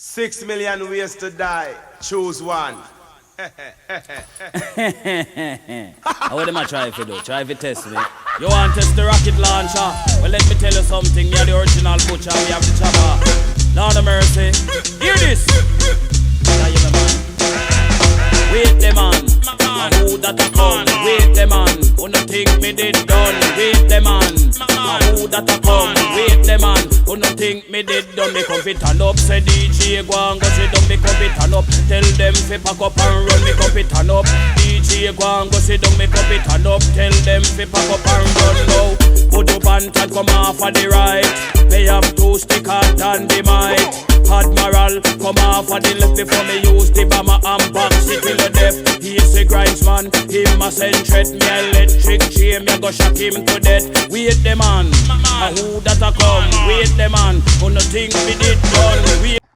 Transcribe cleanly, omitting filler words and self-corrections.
6 million ways to die. Choose one. How would them a try if you do? Try if you test me. You want to test the rocket launcher? Well, let me tell you something. You're the original butcher. We have the chopper. Lord of mercy. Hear this. Now you know, man. Wait the man. And who that a come? Wait the man. Who no think me did done? Wait the man. And who that a come? Wait the man. Who no think me did done? Me come fit and up. Say DJ go and go sit down. Me come fit and up. Tell them fi pack up and run. Me come fit and up. DJ go and go sit down. Me come fit and up. Tell them fi pack up and run now. Put up and come off of the right. They have 2 stickers and the mic. Admiral, come off of the left before me use the bomber and box it till the death. He's a grindsman, him a send threat. Me electric chain, me go shock him to death. Wait the man, and who that a come? Wait the man, who no think me did done? Wait